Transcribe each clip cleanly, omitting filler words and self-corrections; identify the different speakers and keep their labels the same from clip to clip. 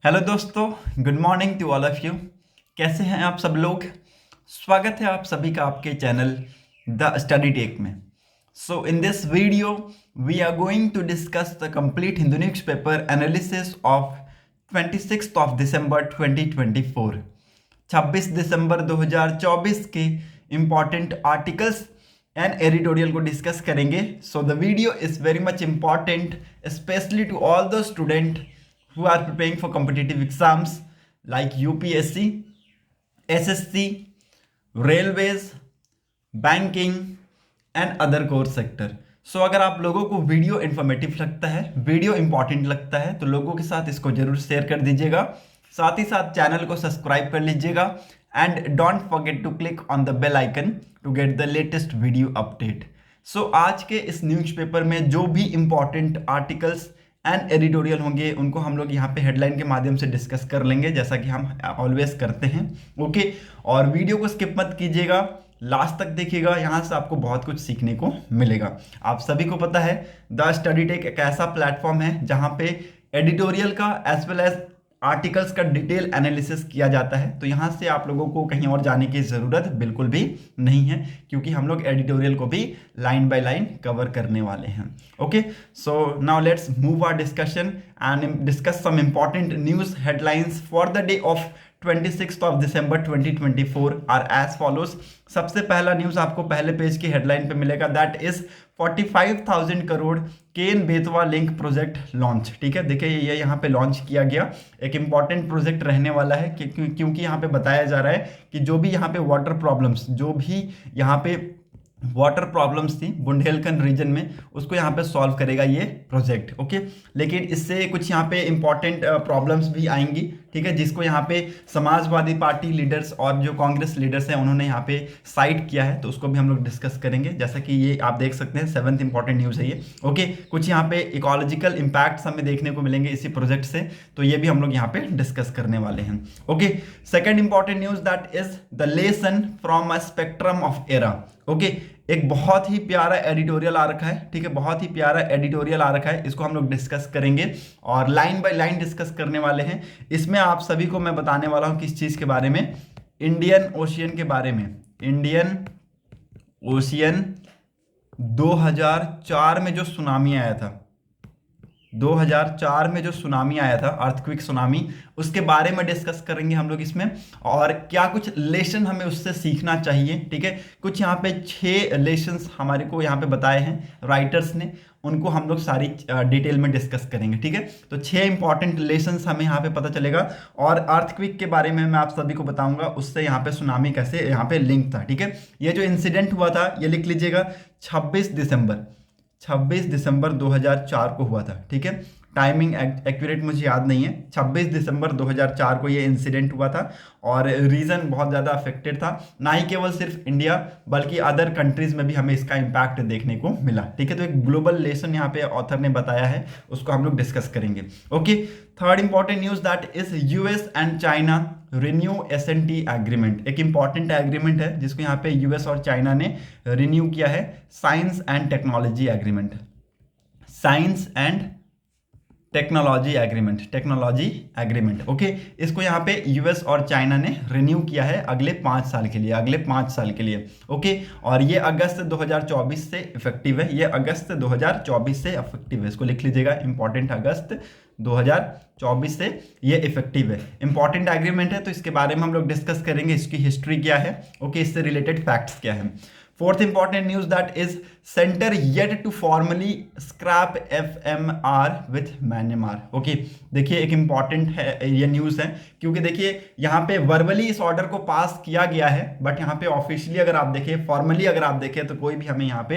Speaker 1: Hello दोस्तों, good morning to all of you. कैसे हैं आप सब लोग? स्वागत है आप सभी का आपके चैनल द स्टडी टेक में। So in this video we are going to discuss the complete Hindu newspaper analysis of 26 of December 2024। 26 दिसंबर 2024 के इम्पॉर्टेंट आर्टिकल्स एंड एडिटोरियल को डिस्कस करेंगे। So the video is very much important specially to all the student who are preparing for competitive exams like UPSC, SSC, railways, banking and other core sector। सो अगर आप लोगों को video informative लगता है, video important लगता है, तो लोगों के साथ इसको जरूर शेयर कर दीजिएगा। साथ ही साथ चैनल को सब्सक्राइब कर लीजिएगा and don't forget to click on the bell icon to get the latest video update. So आज के इस न्यूज़पेपर में जो भी इंपॉर्टेंट आर्टिकल्स एंड एडिटोरियल होंगे उनको हम लोग यहाँ पे हेडलाइन के माध्यम से डिस्कस कर लेंगे, जैसा कि हम ऑलवेज करते हैं। ओके, और वीडियो को स्किप मत कीजिएगा, लास्ट तक देखिएगा, यहाँ से आपको बहुत कुछ सीखने को मिलेगा। आप सभी को पता है द स्टडी टेक एक ऐसा प्लेटफॉर्म है जहाँ पे एडिटोरियल का एज वेल एज आर्टिकल्स का डिटेल एनालिसिस किया जाता है। तो यहाँ से आप लोगों को कहीं और जाने की ज़रूरत बिल्कुल भी नहीं है, क्योंकि हम लोग एडिटोरियल को भी लाइन बाय लाइन कवर करने वाले हैं। Okay, so now let's move our discussion and discuss some important news headlines for the day of 26 of December 2024 are as follows. सबसे पहला न्यूज़ आपको पहले पेज की हेडलाइन पे मिलेगा, that is 45,000 crore Ken Betwa link project launch. ठीक है, देखिए ये यहाँ पे लॉन्च किया गया, एक इंपॉर्टेंट प्रोजेक्ट रहने वाला है क्योंकि यहाँ पे बताया जा रहा है कि जो भी यहाँ पे वाटर प्रॉब्लम्स, जो भी यहाँ पे वाटर प्रॉब्लम्स थी बुंदेलखंड रीजन में, उसको यहाँ पे सॉल्व करेगा ये प्रोजेक्ट। ओके, लेकिन इससे कुछ यहाँ पे इंपॉर्टेंट प्रॉब्लम्स भी आएंगी। ठीक है, जिसको यहाँ पे समाजवादी पार्टी लीडर्स और जो कांग्रेस लीडर्स हैं उन्होंने यहाँ पे साइट किया है, तो उसको भी हम लोग डिस्कस करेंगे। जैसा कि ये आप देख सकते हैं 7th इंपॉर्टेंट न्यूज़ है ये। ओके, कुछ यहाँ पे इकोलॉजिकल इम्पैक्ट्स हमें देखने को मिलेंगे इसी प्रोजेक्ट से, तो ये भी हम लोग यहाँ पे डिस्कस करने वाले हैं। Okay, second important news that is the lesson from a spectrum of era. Okay, एक बहुत ही प्यारा एडिटोरियल आ रखा है। ठीक है, बहुत ही प्यारा एडिटोरियल आ रखा है, इसको हम लोग डिस्कस करेंगे और लाइन बाय लाइन डिस्कस करने वाले हैं। इसमें आप सभी को मैं बताने वाला हूं किस चीज़ के बारे में, इंडियन ओशियन के बारे में। इंडियन ओशियन 2004 में जो सुनामी आया था, 2004 में जो सुनामी आया था, अर्थक्विक सुनामी, उसके बारे में डिस्कस करेंगे हम लोग इसमें, और क्या कुछ लेसन हमें उससे सीखना चाहिए। ठीक है, कुछ यहाँ पे 6 लेसन्स हमारे को यहाँ पे बताए हैं राइटर्स ने, उनको हम लोग सारी डिटेल में डिस्कस करेंगे। ठीक है, तो 6 इंपॉर्टेंट लेसन्स हमें यहाँ पे पता चलेगा, और अर्थक्विक के बारे में मैं आप सभी को बताऊंगा उससे यहाँ पे सुनामी कैसे यहाँ पे लिंक था। ठीक है, ये जो इंसिडेंट हुआ था ये लिख लीजिएगा 26 दिसंबर 2004 को हुआ था। ठीक है, टाइमिंग एक्यूरेट मुझे याद नहीं है, 26 दिसंबर 2004 को ये इंसिडेंट हुआ था, और रीजन बहुत ज़्यादा अफेक्टेड था, ना ही केवल सिर्फ इंडिया बल्कि अदर कंट्रीज में भी हमें इसका इम्पैक्ट देखने को मिला। ठीक है, तो एक ग्लोबल लेसन यहाँ पे ऑथर ने बताया है, उसको हम लोग डिस्कस करेंगे। Okay, third important news that is US and China renew SNT agreement. एक इंपॉर्टेंट एग्रीमेंट है जिसको यहाँ पे यूएस और चाइना ने रिन्यू किया है, science and technology agreement. Science and technology agreement. Okay, इसको यहाँ पे यूएस और चाइना ने रिन्यू किया है अगले 5 साल के लिए। ओके, और ये अगस्त 2024 से इफेक्टिव है, इसको लिख लीजिएगा, इंपॉर्टेंट, अगस्त 2024 से ये इफेक्टिव है। इंपॉर्टेंट एग्रीमेंट है, तो इसके बारे में हम लोग डिस्कस करेंगे, इसकी हिस्ट्री क्या है। ओके, इससे रिलेटेड फैक्ट्स क्या है। Fourth important news that is centre yet to formally scrap FMR with Myanmar. Okay, देखिए एक इंपॉर्टेंट है ये न्यूज़ है, क्योंकि देखिए यहाँ पे वर्बली इस ऑर्डर को पास किया गया है, बट यहाँ पे ऑफिशियली अगर आप देखें, फॉर्मली अगर आप देखें, तो कोई भी हमें यहाँ पे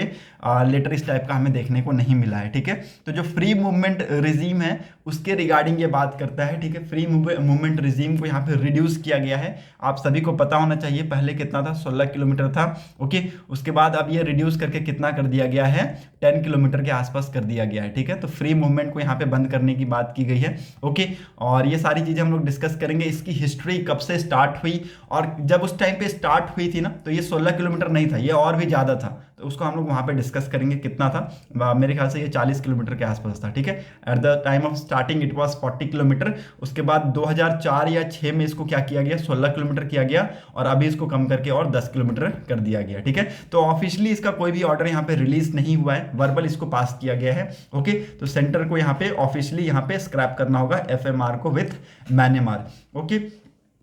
Speaker 1: लेटर इस टाइप का हमें देखने को नहीं मिला है। ठीक है, तो जो फ्री मूवमेंट रिजीम है उसके रिगार्डिंग ये बात करता है। ठीक है, फ्री मूवमेंट रिजीम को यहाँ पे रिड्यूस किया गया है, आप सभी को पता होना चाहिए, पहले कितना था, 16 किलोमीटर था। ओके, उसके बाद अब ये रिड्यूस करके कितना कर दिया गया है, 10 किलोमीटर के आसपास कर दिया गया है। ठीक है, तो फ्री मूवमेंट को यहाँ पे बंद करने की बात की गई है। ओके, और ये सारी चीजें हम लोग डिस्कस करेंगे, इसकी हिस्ट्री कब से स्टार्ट हुई, और जब उस टाइम पे स्टार्ट हुई थी ना, तो ये 16 किलोमीटर नहीं था, ये और भी ज्यादा था। तो तो उसको हम लोग वहाँ पे डिस्कस करेंगे कितना था। मेरे ख्याल से ये 40 किलोमीटर के आसपास था, ठीक है। At the time of starting it was 40 kilometre. उसके बाद 2004 या 6 में इसको क्या किया गया, 16 किलोमीटर किया गया, और अभी इसको कम करके और 10 किलोमीटर कर दिया गया, ठीक है। तो ऑफिशियली इसका कोई भी ऑर्डर यहाँ पे रिलीज नहीं हुआ है, वर्बल इसको पास किया गया है, ओके। तो सेंटर को यहाँ पे ऑफिशियली यहाँ पे स्क्रैप करना होगा FMR को with Myanmar, okay.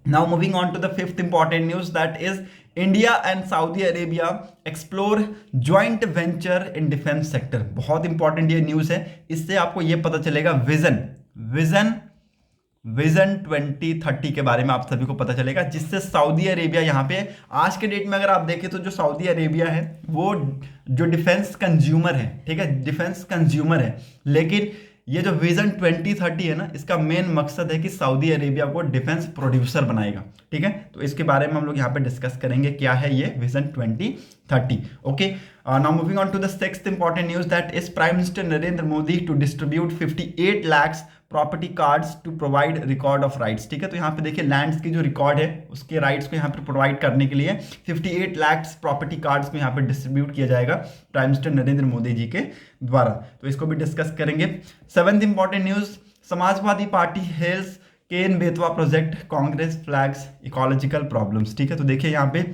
Speaker 1: Now moving on to the fifth important news, that is India and Saudi Arabia explore joint venture in defense sector। बहुत इंपॉर्टेंट ये न्यूज़ है, इससे आपको ये पता चलेगा विजन 2030 के बारे में आप सभी को पता चलेगा, जिससे सऊदी अरेबिया यहाँ पे आज के डेट में अगर आप देखें तो जो सऊदी अरेबिया है वो जो डिफेंस कंज्यूमर है, ठीक है, डिफेंस कंज्यूमर है, लेकिन ये जो विजन 2030 है ना, इसका मेन मकसद है कि सऊदी अरेबिया को डिफेंस प्रोड्यूसर बनाएगा, ठीक है। तो इसके बारे में हम लोग यहाँ पे डिस्कस करेंगे क्या है ये vision 2030, okay. Now moving on to the sixth important news, that is prime minister Narendra Modi to distribute 58 lakhs property cards to provide record of rights, ठीक है। तो यहाँ पे देखिए लैंड्स की जो रिकॉर्ड है उसके राइट्स को यहाँ पे प्रोवाइड करने के लिए 58 lakhs प्रॉपर्टी कार्ड्स को यहाँ पे डिस्ट्रीब्यूट किया जाएगा प्राइम मिनिस्टर नरेंद्र मोदी जी के द्वारा। तो इसको भी डिस्कस करेंगे। Seventh important news, Samajwadi party hails Ken Betwa project, Congress flags ecological problems, ठीक है। तो देखिए यहाँ पे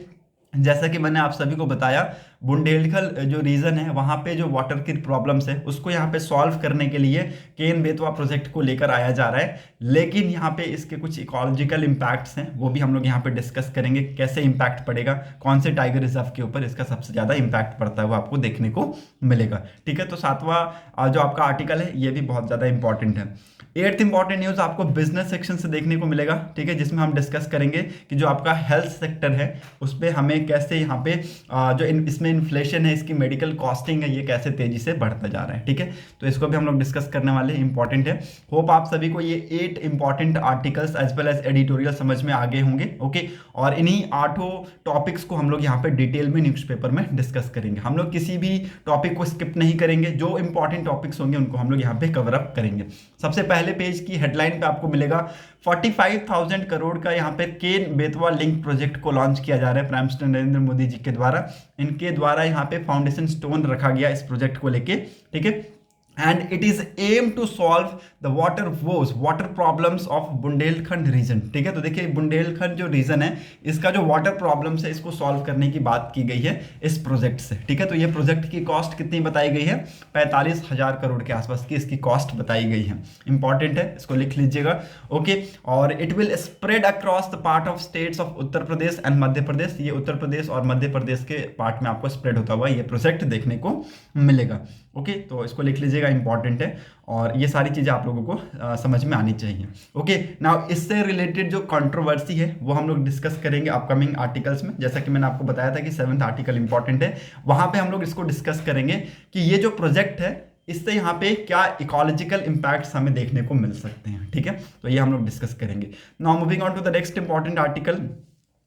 Speaker 1: जैसा कि मैंने आप सभी को बताया, बुंदेलखंड जो रीजन है वहाँ पे जो वाटर की प्रॉब्लम्स है उसको यहाँ पे सॉल्व करने के लिए केन बेतवा प्रोजेक्ट को लेकर आया जा रहा है, लेकिन यहाँ पे इसके कुछ इकोलॉजिकल इम्पैक्ट्स हैं, वो भी हम लोग यहाँ पे डिस्कस करेंगे। कैसे इम्पैक्ट पड़ेगा, कौन से टाइगर रिजर्व के ऊपर इसका सबसे ज़्यादा इम्पैक्ट पड़ता है वो आपको देखने को मिलेगा, ठीक है। तो सातवां जो आपका आर्टिकल है ये भी बहुत ज़्यादा इंपॉर्टेंट है। एट्थ इंपॉर्टेंट न्यूज़ आपको बिजनेस सेक्शन से देखने को मिलेगा, ठीक है, जिसमें हम डिस्कस करेंगे कि जो आपका हेल्थ सेक्टर है उस पर हमें कैसे यहाँ पे जो इसमें इन्फ्लेशन है, इसकी मेडिकल कॉस्टिंग है, ये कैसे तेजी से बढ़ता जा रहा है, ठीक है। तो इसको भी हम लोग डिस्कस करने वाले, इंपॉर्टेंट है। होप आप सभी को ये 8 important articles as well as editorial समझ में आ गए होंगे, ओके। और इन्हीं 8 टॉपिक्स को हम लोग यहाँ पे डिटेल में न्यूज़पेपर में डिस्कस करेंगे। हम लोग किसी भी टॉपिक को स्किप नहीं करेंगे, जो इंपॉर्टेंट टॉपिक्स होंगे उनको हम लोग यहाँ पे कवर अप करेंगे। सबसे पहले पेज की हेडलाइन पे आपको मिलेगा 45,000 करोड़ का यहाँ पे केन बेतवा लिंक प्रोजेक्ट को लॉन्च किया जा रहा है प्राइम मिनिस्टर नरेंद्र मोदी जी के द्वारा। इनके द्वारा यहाँ पे फाउंडेशन स्टोन रखा गया इस प्रोजेक्ट को लेके, ठीक है। And it is aim to solve the water problems of Bundelkhand region, ठीक है। तो देखिए बुंदेलखंड जो रीजन है इसका जो वाटर प्रॉब्लम्स है इसको सॉल्व करने की बात की गई है इस प्रोजेक्ट से, ठीक है। तो ये प्रोजेक्ट की कॉस्ट कितनी बताई गई है, 45,000 करोड़ के आसपास की इसकी कॉस्ट बताई गई है। इंपॉर्टेंट है, इसको लिख लीजिएगा, ओके। और it will spread across the part of states of Uttar Pradesh and Madhya Pradesh. ये उत्तर प्रदेश और मध्य प्रदेश के पार्ट में आपको स्प्रेड होता हुआ ये प्रोजेक्ट देखने को मिलेगा, ओके। तो इसको लिख लीजिएगा, इंपॉर्टेंट है, और ये सारी चीजें आप लोगों को समझ में आनी चाहिए, ओके। नाउ इससे रिलेटेड जो कंट्रोवर्सी है वो हम लोग डिस्कस करेंगे अपकमिंग आर्टिकल्स में। जैसा कि मैंने आपको बताया था कि 7th आर्टिकल इंपॉर्टेंट है, वहां पे हम लोग इसको डिस्कस करेंगे कि ये जो प्रोजेक्ट है इससे यहाँ पे क्या इकोलॉजिकल इंपैक्ट्स हमें देखने को मिल सकते हैं, ठीक है। तो ये हम लोग डिस्कस करेंगे। Now moving on to the next important article.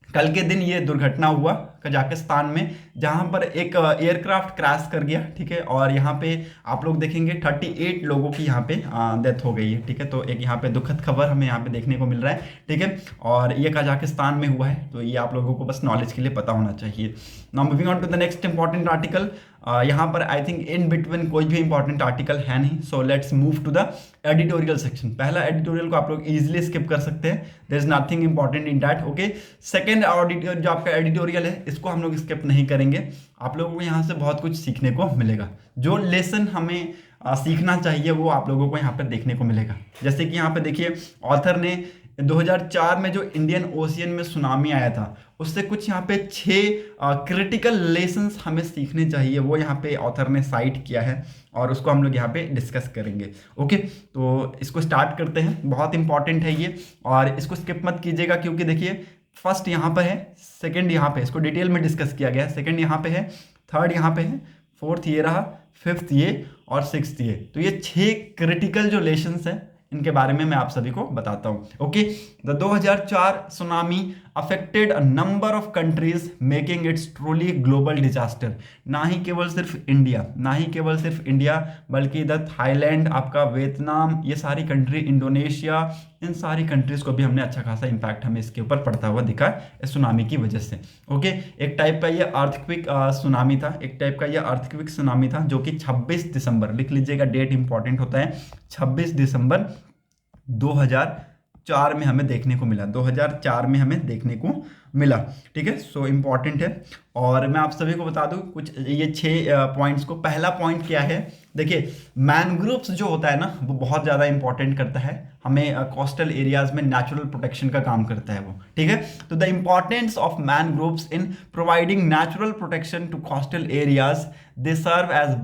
Speaker 1: कल के दिन ये दुर्घटना हुआ कजाकिस्तान में, जहां पर एक एयरक्राफ्ट क्रैश कर गया, ठीक है। और यहाँ पे आप लोग देखेंगे 38 लोगों की यहाँ पे डेथ हो गई है, ठीक है। तो एक यहाँ पे दुखद खबर हमें यहाँ पे देखने को मिल रहा है, ठीक है। और ये कजाकिस्तान में हुआ है, तो ये आप लोगों को बस नॉलेज के लिए पता होना चाहिए। Now moving on to the next important article. यहाँ पर आई थिंक इन बिटवीन कोई भी इंपॉर्टेंट आर्टिकल है नहीं, so let's move to the editorial section. पहला एडिटोरियल को आप लोग इजीली स्किप कर सकते हैं, there is nothing important in that, okay. Second auditor जो आपका एडिटोरियल है इसको हम लोग स्किप नहीं करेंगे। आप लोगों को यहाँ से बहुत कुछ सीखने को मिलेगा, जो लेसन हमें सीखना चाहिए वो आप लोगों को यहाँ पर देखने को मिलेगा। जैसे कि यहाँ पे देखिए ऑथर ने 2004 में जो इंडियन ओशियन में सुनामी आया था उससे कुछ यहाँ पे 6 क्रिटिकल लेसन्स हमें सीखने चाहिए, वो यहाँ पे ऑथर ने साइट किया है और उसको हम लोग यहाँ पे डिस्कस करेंगे, ओके। तो इसको स्टार्ट करते हैं, बहुत इंपॉर्टेंट है ये, और इसको स्किप मत कीजिएगा क्योंकि देखिए फर्स्ट यहाँ पे है, सेकंड यहाँ पे, इसको डिटेल में डिस्कस किया गया है, सेकंड यहाँ पे है, थर्ड यहाँ पे है, फोर्थ ये रहा, फिफ्थ ये और सिक्स्थ ये। तो ये 6 क्रिटिकल जो लेसन्स हैं इनके बारे में मैं आप सभी को बताता हूं, okay. The 2004 tsunami affected a number of countries making it's truly global disaster. ना ही केवल सिर्फ इंडिया बल्कि इधर थाईलैंड, आपका वियतनाम, ये सारी कंट्री, इंडोनेशिया, इन सारी कंट्रीज को भी हमने अच्छा खासा इम्पैक्ट हमें इसके ऊपर पड़ता हुआ दिखा इस सुनामी की वजह से। ओके, एक टाइप का ये अर्थक्विक सुनामी था, एक टाइप का ये अर्थक्विक सुनामी था जो कि 26 दिसंबर, लिख लीजिएगा डेट इंपॉर्टेंट होता है, 26 दिसंबर 2004 में हमें देखने को मिला, 2004 में हमें देखने को मिला। ठीक है, सो इम्पॉर्टेंट है। और मैं आप सभी को बता दूं कुछ ये 6 पॉइंट्स को। पहला पॉइंट क्या है, देखिए मैनग्रोव्स जो होता है ना वो बहुत ज़्यादा इंपॉर्टेंट करता है हमें, कोस्टल एरियाज में नेचुरल प्रोटेक्शन का काम करता है वो। ठीक है, तो the importance of mangroves in providing natural protection to coastal areas, they serve as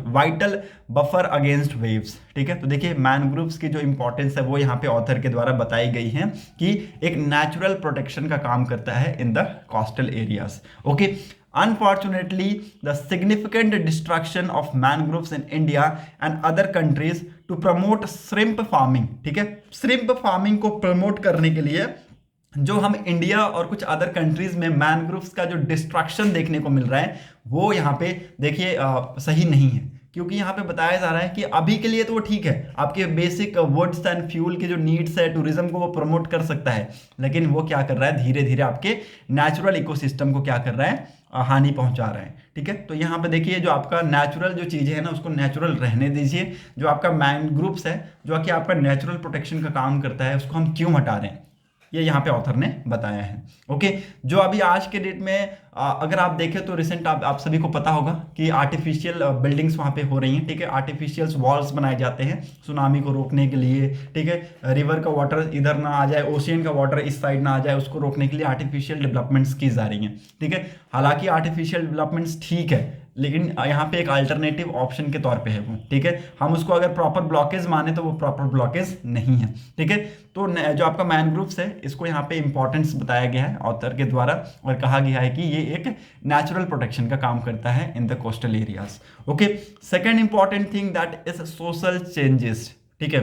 Speaker 1: vital buffer against waves. ठीक है, तो देखिए मैनग्रोव्स की जो इंपॉर्टेंस है वो यहाँ पे ऑथर के द्वारा बताई गई है कि एक नेचुरल प्रोटेक्शन का काम करता है in the coastal areas. Okay, unfortunately the significant destruction of mangroves in India and other countries to promote shrimp farming, ठीक है, shrimp farming को प्रमोट करने के लिए जो हम इंडिया और कुछ अदर कंट्रीज में मैनग्रोव्स का जो डिस्ट्रक्शन देखने को मिल रहा है वो यहाँ पे देखिए सही नहीं है, क्योंकि यहाँ पे बताया जा रहा है कि अभी के लिए तो वो ठीक है, आपके बेसिक वुड्स एंड फ्यूल के जो नीड्स है टूरिज्म को वो प्रमोट कर सकता है, लेकिन वो क्या कर रहा है धीरे धीरे आपके नेचुरल इकोसिस्टम को क्या कर रहा है, हानि पहुंचा रहा है। ठीक है, तो यहाँ पे देखिए जो आपका नेचुरल जो चीज़ें हैं ना उसको नेचुरल रहने दीजिए। जो आपका मैनग्रोव्स है जो कि आपका नेचुरल प्रोटेक्शन का काम करता है उसको हम क्यों हटा रहे हैं, ये यहाँ पे ऑथर ने बताया है। ओके, जो अभी आज के डेट में अगर आप देखें तो रिसेंट आप सभी को पता होगा कि आर्टिफिशियल बिल्डिंग्स वहाँ पे हो रही हैं। ठीक है, आर्टिफिशियल वॉल्स बनाए जाते हैं सुनामी को रोकने के लिए। ठीक है, रिवर का वाटर इधर ना आ जाए, ओशियन का वाटर इस साइड ना आ जाए, उसको रोकने के लिए आर्टिफिशियल डेवलपमेंट्स की जा रही हैं। ठीक है, हालांकि आर्टिफिशियल डेवलपमेंट्स ठीक है लेकिन यहाँ पे एक अल्टरनेटिव ऑप्शन के तौर पे है वो। ठीक है, हम उसको अगर प्रॉपर ब्लॉकेज माने तो वो प्रॉपर ब्लॉकेज नहीं है। ठीक है, तो जो आपका मैनग्रोव्स है इसको यहाँ पे इंपॉर्टेंस बताया गया है ऑथर के द्वारा और कहा गया है कि ये एक नेचुरल प्रोटेक्शन का काम करता है in the coastal areas. Okay, second important thing that is social changes. ठीक है,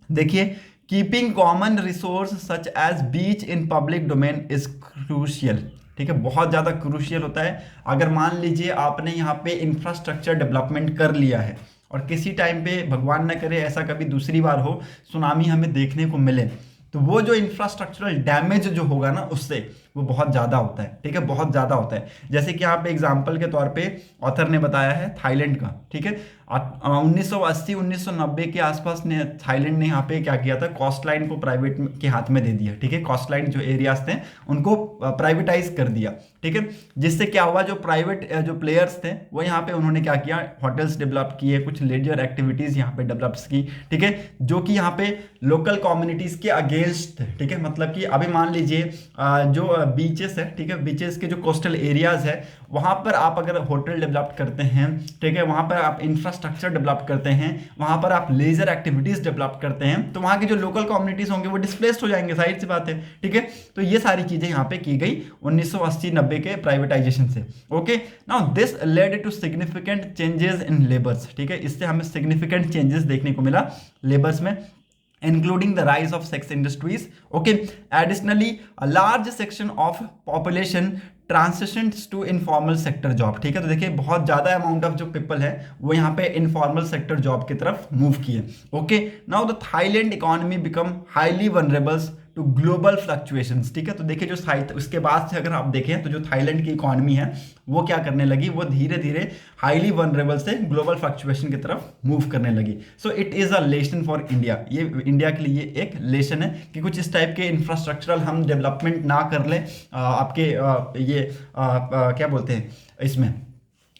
Speaker 1: देखिए keeping common resource such as beach in public domain is crucial. ठीक है, बहुत ज़्यादा क्रूशियल होता है। अगर मान लीजिए आपने यहाँ पे इंफ्रास्ट्रक्चर डेवलपमेंट कर लिया है और किसी टाइम पे भगवान न करे ऐसा कभी दूसरी बार हो सुनामी हमें देखने को मिले, तो वो जो इंफ्रास्ट्रक्चरल डैमेज जो होगा ना उससे वो बहुत ज़्यादा होता है। ठीक है, बहुत ज़्यादा होता है। जैसे कि यहाँ पे एग्जांपल के तौर पे ऑथर ने बताया है थाईलैंड का। ठीक है, 1980-1990 के आसपास ने थाईलैंड ने यहाँ पे क्या किया था, कॉस्ट लाइन को प्राइवेट के हाथ में दे दिया। ठीक है, कॉस्ट लाइन जो एरियाज थे उनको प्राइवेटाइज कर दिया। ठीक है, जिससे क्या हुआ, जो प्राइवेट जो प्लेयर्स थे वो यहाँ पे उन्होंने क्या किया, होटल्स डेवलप किए, कुछ लेजर एक्टिविटीज यहाँ पे डेवलप की। ठीक है, जो कि यहाँ पे लोकल कम्युनिटीज के अगेंस्ट थे। ठीक है, मतलब कि अभी मान लीजिए जो बीचेस है, ठीक है, बीचेस के जो कोस्टल एरियाज है वहां पर आप अगर होटल डेवलप करते हैं, ठीक है, वहां पर आप इंफ्रास्ट्रक्चर डेवलप करते हैं, वहां पर आप लेजर एक्टिविटीज डेवलप करते हैं, तो वहां के जो लोकल कम्युनिटीज होंगे वो डिस्प्लेस्ड हो जाएंगे, जाहिर सी बात है। ठीक है, तो ये सारी चीजें यहाँ पे की गई 1980-90 के प्राइवेटाइजेशन से। Okay, now this led to significant changes in labours. ठीक है, इससे हमें सिग्निफिकेंट चेंजेस देखने को मिला लेबर्स में, including the rise of sex industries. Okay, additionally a large section of population transitions to informal sector job. ठीक है, तो देखिए बहुत ज़्यादा अमाउंट ऑफ जो पीपल है वो यहाँ पे इनफॉर्मल सेक्टर जॉब की तरफ मूव किए। Okay, now the Thailand economy become highly vulnerables to global fluctuations. ठीक है, तो देखिए जो उसके बाद से अगर आप देखें तो जो थाईलैंड की इकोनॉमी है वो क्या करने लगी, वो धीरे धीरे हाईली वनरेबल से ग्लोबल फ्लक्चुएशन की तरफ मूव करने लगी। So it is a lesson for India, ये इंडिया के लिए एक लेसन है कि कुछ इस टाइप के इंफ्रास्ट्रक्चरल हम डेवलपमेंट ना कर लें आपके क्या बोलते हैं इसमें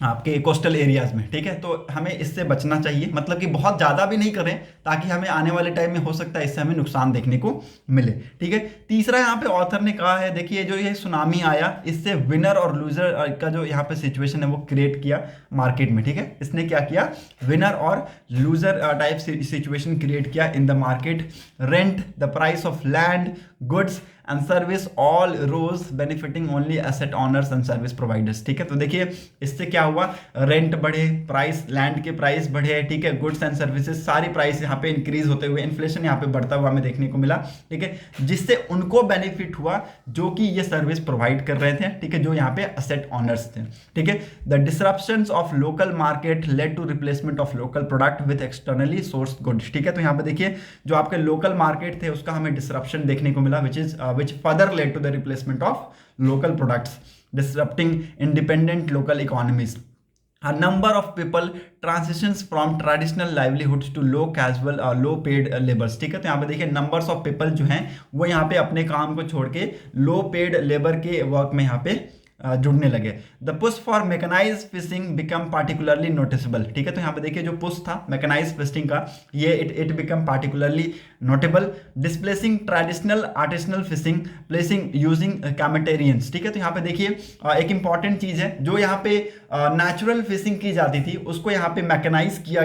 Speaker 1: आपके कोस्टल एरियाज में। ठीक है, तो हमें इससे बचना चाहिए, मतलब कि बहुत ज़्यादा भी नहीं करें ताकि हमें आने वाले टाइम में हो सकता है इससे हमें नुकसान देखने को मिले। ठीक है, तीसरा यहाँ पे ऑथर ने कहा है, देखिए जो ये सुनामी आया इससे विनर और लूजर का जो यहाँ पे सिचुएशन है वो क्रिएट किया मार्केट में। ठीक है, इसने क्या किया, विनर और लूजर टाइप सिचुएशन क्रिएट किया in the market. Rent, the price of land, goods and service all rose, benefiting only asset owners and service providers. ठीक है, तो देखिए इससे क्या हुआ, रेंट बढ़े, प्राइस लैंड के प्राइस बढ़े, ठीक है, गुड्स एंड सर्विसेज सारी प्राइस यहाँ यहाँ पे इंक्रीज होते हुए, इन्फ्लेशन यहाँ पे बढ़ता हुआ हमें देखने को मिला, ठीक है, जिससे उनको बेनिफिट हुआ जो कि ये सर्विस प्रोवाइड कर रहे थे, ठीक है, जो यहाँ पे असेट ऑनर्स थे, ठीक है। The disruptions of local market led to replacement of local product with externally source goods, ठीक है। तो यहाँ पे देखिए जो आपके लोकल मार्केट थे उसका हमें डिसरप्शन देखने को मिला, which further led to the replacement of local products, disrupting independent local economies. A number of people transitions from traditional livelihoods to low casual low paid labors, ठीक है। तो यहाँ पे देखिए numbers of people जो हैं वो यहाँ पे अपने काम को छोड़ के low paid labor के वर्क में यहाँ पे जुड़ने लगे। The push for mechanise fishing become particularly noticeable, ठीक है। तो यहाँ पे देखिए जो पुश था मैकेनाइज फिशिंग का, ये it become particularly notable, displacing traditional artisanal fishing, placing using catamarans, ठीक है। तो यहाँ पे देखिए एक इंपॉर्टेंट चीज है, जो यहाँ पे नेचुरल फिशिंग की जाती थी उसको यहाँ पे मैकेनाइज किया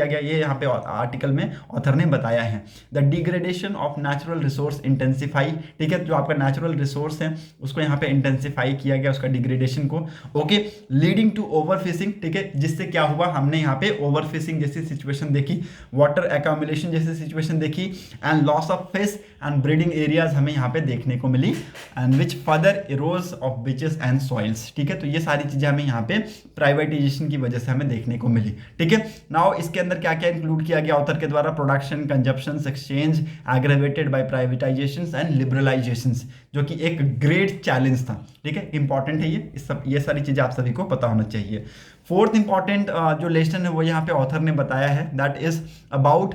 Speaker 1: गया, ये यहाँ पे आर्टिकल में ऑथर ने बताया है। The degradation of natural resource intensify, ठीक है, जो आपका नेचुरल रिसोर्स है उसको यहाँ पे इंटेंसिफाई किया गया, उसका डिग्रेडेशन को, okay, leading to over fishing, ठीक है, जिससे क्या हुआ, हमने यहाँ पे ओवर फिशिंग जैसी सिचुएशन देखी, वाटर एक्यूमुलेशन जैसी सिचुएशन देखी, and loss of fish and breeding areas हमें यहाँ पे देखने को मिली, and which further erodes of beaches and soils, ठीक है। तो ये सारी चीजें हमें यहाँ पे प्राइवेटाइजेशन की वजह से हमें देखने को मिली, ठीक है। नाउ इसके अंदर क्या क्या इंक्लूड किया गया ऑथर के द्वारा, production, consumption, exchange aggravated by privatisation and liberalisation, जो कि एक ग्रेट चैलेंज था, ठीक है, इंपॉर्टेंट है ये सारी चीजें आप सभी को पता होना चाहिए। फोर्थ इंपॉर्टेंट जो लेसन है वो यहाँ पे ऑथर ने बताया है, that is about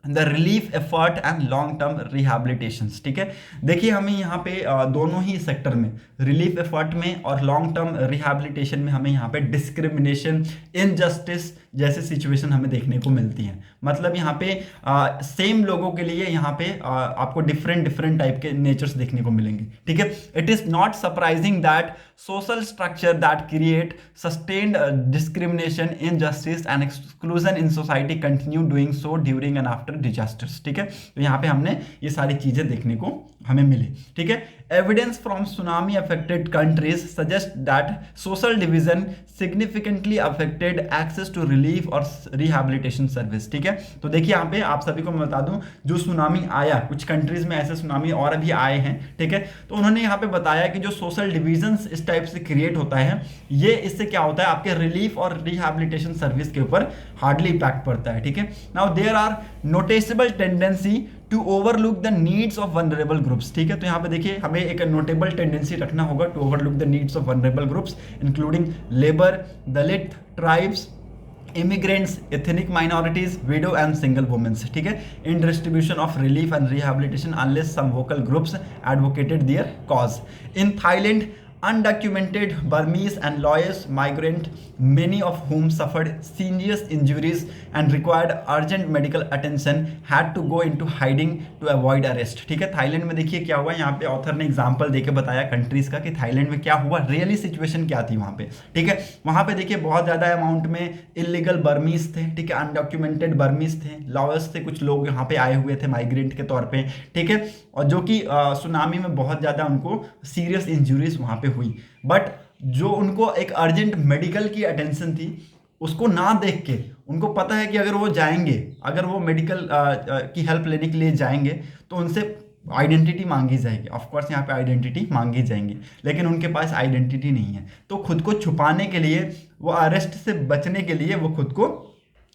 Speaker 1: the relief effort and long term rehabilitation, ठीक है। देखिए हमें यहाँ पे दोनों ही सेक्टर में, रिलीफ एफर्ट में और लॉन्ग टर्म रिहैबिलिटेशन में हमें यहाँ पे डिस्क्रिमिनेशन, इनजस्टिस जैसे सिचुएशन हमें देखने को मिलती हैं। मतलब यहाँ पे सेम लोगों के लिए यहाँ पे आपको डिफरेंट टाइप के नेचर्स देखने को मिलेंगे, ठीक है। It is not surprising that social structure that create sustained discrimination, injustice and exclusion in society continue doing so during and after disasters, ठीक है। तो यहाँ पे हमने ये सारी चीजें देखने को हमें मिली, ठीक है। Evidence from tsunami affected countries suggest that social division significantly affected access to relief और रिहैबिलिटेशन सर्विस, ठीक है। तो देखिए यहाँ पे आप सभी को मैं बता दूं, जो सुनामी आया, कुछ कंट्रीज में ऐसे सुनामी और अभी आए हैं, ठीक है, तो उन्होंने यहाँ पे बताया कि जो सोशल डिवीजन इस टाइप से क्रिएट होता है, ये इससे क्या होता है, आपके रिलीफ और रिहैबिलिटेशन सर्विस के ऊपर हार्डली इम्पैक्ट पड़ता है, ठीक है। Now there are noticeable tendency to overlook the needs of vulnerable groups, ठीक है। तो यहाँ पे देखिए हमें एक नोटेबल टेंडेंसी रखना होगा, to overlook the needs of vulnerable groups including labour, Dalit, tribes, immigrants, ethnic minorities, widow and single women, ठीक है, in distribution of relief and rehabilitation unless some vocal groups advocated their cause. In Thailand, undocumented Burmese and Laos migrant, many of whom suffered serious injuries and required urgent medical attention, had to go into hiding to avoid arrest, ठीक है। Thailand में देखिए क्या हुआ, यहाँ पे author ने example देके बताया कंट्रीज का कि थाईलैंड में क्या हुआ, रियली सिचुएशन क्या थी वहाँ पे, ठीक है। वहाँ पे देखिए बहुत ज़्यादा अमाउंट में इलीगल बर्मीज थे, ठीक है, अनडॉक्यूमेंटेड बर्मीज थे, लाओस से कुछ लोग यहाँ पे आए हुए थे माइग्रेंट के तौर पे, ठीक है, और जो कि सुनामी में बहुत ज़्यादा उनको सीरियस इंजरीज वहाँ पे हुई, बट जो उनको एक अर्जेंट मेडिकल की अटेंशन थी उसको ना देख के, उनको पता है कि अगर वो जाएंगे, अगर वो मेडिकल की हेल्प लेने के लिए जाएंगे तो उनसे आइडेंटिटी मांगी जाएगी, ऑफ कोर्स यहाँ पे आइडेंटिटी मांगी जाएंगी, लेकिन उनके पास आइडेंटिटी नहीं है, तो खुद को छुपाने के लिए, वो अरेस्ट से बचने के लिए वो खुद को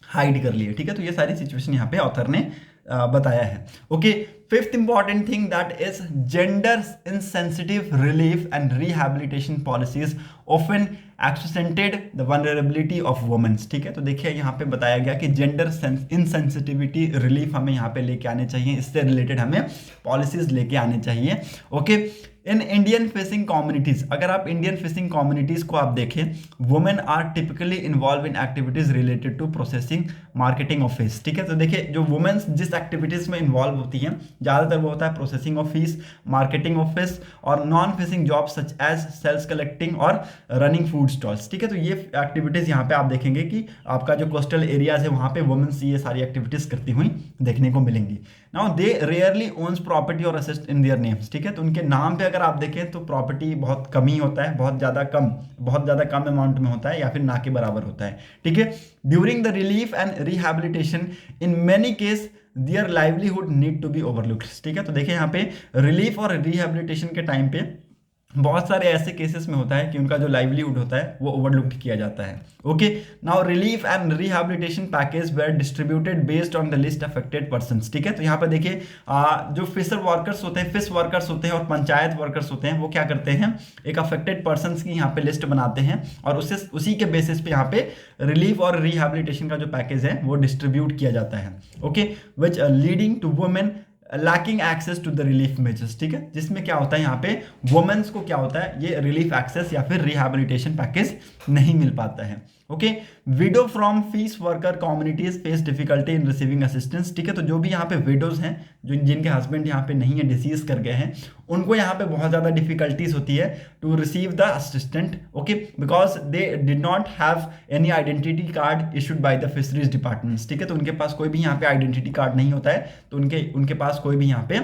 Speaker 1: हाइड कर लिए, ठीक है। तो ये सारी सिचुएशन यहाँ पे ऑथर ने बताया है, okay. Fifth important thing that is gender insensitive relief and rehabilitation policies often accented the vulnerability of womens, ठीक है। तो देखिए यहाँ पे बताया गया कि जेंडर इनसेंसिटिविटी रिलीफ हमें यहाँ पे लेके आने चाहिए, इससे रिलेटेड हमें पॉलिसीज लेके आने चाहिए, okay. In Indian fishing communities, अगर आप इंडियन फिशिंग कम्युनिटीज को आप देखें, women are typically involve in activities related to processing, marketing of fish, ठीक है। तो देखिए जो वुमेन्स जिस एक्टिविटीज में इन्वॉल्व होती हैं ज़्यादातर वो होता है processing of fish, marketing of fish और non fishing job such as sales collecting और रनिंग फूड स्टॉल्स, ठीक है। तो ये एक्टिविटीज़ यहाँ पे आप देखेंगे कि आपका जो कोस्टल एरियाज है वहाँ पे वुमेन्स ये सारी एक्टिविटीज़ करती हुई देखने को मिलेंगी। Now they rarely owns property और असेट्स इन देयर नेम्स, ठीक है। तो उनके नाम पे अगर अगर आप देखें तो प्रॉपर्टी बहुत कम ही होता है, बहुत ज़्यादा कम अमाउंट में होता है या फिर ना के बराबर होता है। ठीक है, during the relief and rehabilitation in many case their livelihood need to be overlooked. ठीक है, तो देखिए यहाँ पे रिलीफ और रिहैबिलिटेशन के टाइम पे बहुत सारे ऐसे केसेस में होता है कि उनका जो लाइवलीहुड होता है वो ओवरलुक्ड किया जाता है। Okay, now relief and rehabilitation package were distributed based on the list affected persons. ठीक है, तो यहाँ पे देखिए जो फिश वर्कर्स होते हैं और पंचायत वर्कर्स होते हैं, वो क्या करते हैं, एक अफेक्टेड पर्संस की यहाँ पे लिस्ट बनाते हैं और उसी के बेसिस पे यहाँ पे रिलीफ और रिहैबिलिटेशन का जो पैकेज है वो डिस्ट्रीब्यूट किया जाता है। Okay, which leading to women lacking access to the relief measures. ठीक है, जिसमें क्या होता है यहाँ पे वुमेन्स को क्या होता है, ये रिलीफ एक्सेस या फिर रिहैबिलिटेशन पैकेज नहीं मिल पाता है। Okay, window from fees worker communities face difficulty in receiving assistance. ठीक है, तो जो भी यहाँ पे विडोज हैं, जो जिनके हस्बैंड यहाँ पे नहीं है, डिसीज कर गए हैं, उनको यहाँ पे बहुत ज़्यादा डिफिकल्टीज होती है to receive the assistant. Okay, because they did not have any identity card issued by the fisheries departments. ठीक है, तो उनके पास कोई भी यहाँ पे आइडेंटिटी कार्ड नहीं होता है, तो उनके पास कोई भी यहाँ पे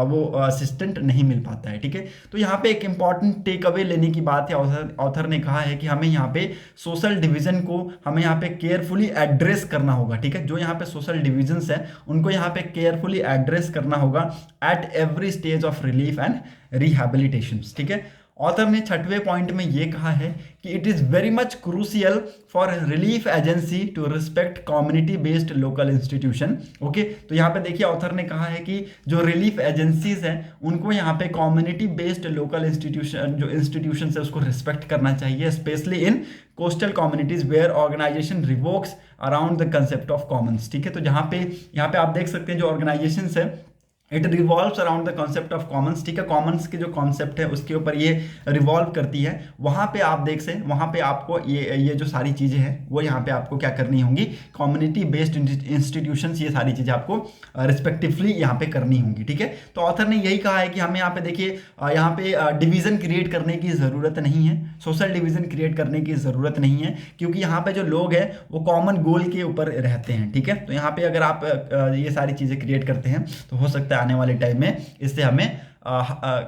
Speaker 1: वो असिस्टेंट नहीं मिल पाता है। ठीक है, तो यहाँ पे एक इंपॉर्टेंट टेक अवे लेने की बात है, ऑथर ने कहा है कि हमें यहाँ पे सोशल डिवीजन को हमें यहाँ पे केयरफुली एड्रेस करना होगा। ठीक है, जो यहाँ पे सोशल डिविजन्स है उनको यहाँ पे केयरफुली एड्रेस करना होगा at every stage of relief and rehabilitation. ठीक है, ऑथर ने 6वें पॉइंट में ये कहा है कि it is very much crucial for relief agency to respect community based local institution. Okay, तो यहाँ पे देखिए ऑथर ने कहा है कि जो रिलीफ एजेंसीज हैं उनको यहाँ पे कम्युनिटी बेस्ड लोकल इंस्टीट्यूशन है उसको रिस्पेक्ट करना चाहिए, specially in coastal communities where organization revolves around the concept of commons. ठीक है, तो यहाँ पे आप देख सकते हैं जो ऑर्गेनाइजेशंस है it revolves around the concept of commons. ठीक है, कॉमन्स के जो कॉन्सेप्ट है उसके ऊपर ये रिवॉल्व करती है। वहाँ पे आप वहाँ पे आपको ये जो सारी चीज़ें हैं वो यहाँ पे आपको क्या करनी होंगी, कम्युनिटी बेस्ड इंस्टीट्यूशंस, ये सारी चीज़ें आपको रिस्पेक्टिवली यहाँ पे करनी होंगी। ठीक है, तो ऑथर ने यही कहा है कि हमें यहाँ पे देखिए यहाँ पे डिवीज़न क्रिएट करने की ज़रूरत नहीं है, सोशल डिवीज़न क्रिएट करने की ज़रूरत नहीं है, क्योंकि यहाँ पे जो लोग हैं वो कॉमन गोल के ऊपर रहते हैं। ठीक है, तो यहाँ पे अगर आप ये सारी चीज़ें क्रिएट करते हैं तो हो सकता है आने वाले टाइम में इससे हमें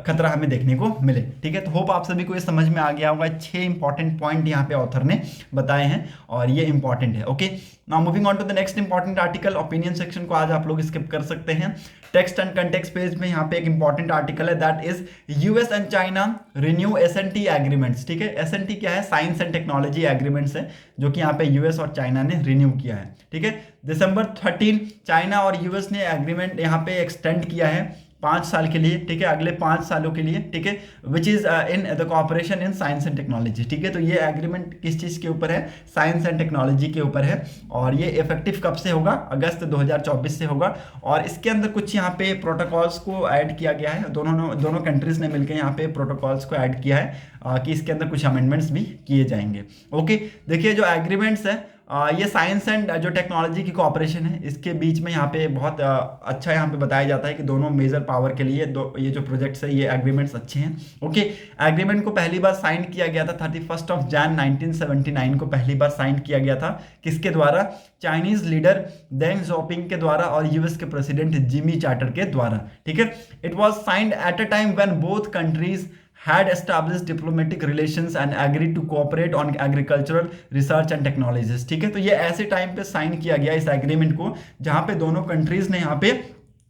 Speaker 1: खतरा हमें देखने को मिले। ठीक है, तो होप आप सभी को ये समझ में आ गया होगा। 6 इंपॉर्टेंट पॉइंट यहाँ पे ऑथर ने बताए हैं और ये इंपॉर्टेंट है। Okay, now moving on to the next important article. Opinion section को आज आप लोग स्किप कर सकते हैं। टेक्स्ट एंड कंटेक्स्ट पेज में यहाँ पे एक इंपॉर्टेंट आर्टिकल है, that is US and China renew SNT agreements. ठीक है, एसएनटी क्या है, साइंस एंड टेक्नोलॉजी एग्रीमेंट्स है, जो कि यहाँ पे यूएस और चाइना ने रिन्यू किया है। ठीक है, दिसंबर 13 चाइना और यूएस ने एग्रीमेंट यहाँ पे एक्सटेंड किया है 5 साल के लिए। ठीक है, अगले 5 सालों के लिए। ठीक है, which is in the cooperation in science and technology. ठीक है, तो ये एग्रीमेंट किस चीज़ के ऊपर है, साइंस एंड टेक्नोलॉजी के ऊपर है और ये इफेक्टिव कब से होगा, अगस्त 2024 से होगा। और इसके अंदर कुछ यहाँ पे प्रोटोकॉल्स को ऐड किया गया है, दोनों कंट्रीज ने मिलकर यहाँ पे प्रोटोकॉल्स को ऐड किया है कि इसके अंदर कुछ अमेंडमेंट्स भी किए जाएंगे। ओके, देखिए जो एग्रीमेंट्स है ये साइंस एंड जो टेक्नोलॉजी की कोऑपरेशन है इसके बीच में यहाँ पे बहुत अच्छा यहाँ पे बताया जाता है कि दोनों मेजर पावर के लिए ये जो प्रोजेक्ट्स है ये एग्रीमेंट्स अच्छे हैं। ओके, एग्रीमेंट को पहली बार साइन किया गया था 31 जनवरी 1979 को पहली बार साइन किया गया था। किसके द्वारा, चाइनीज लीडर डेंग ज़ोपिंग के द्वारा और यूएस के प्रेसिडेंट जिमी चार्टर के द्वारा। ठीक है, it was signed at a time when both countries had established diplomatic relations and agreed to cooperate on agricultural research and technologies। ठीक है, तो ये ऐसे टाइम पे साइन किया गया इस एग्रीमेंट को जहां पे दोनों कंट्रीज ने यहाँ पे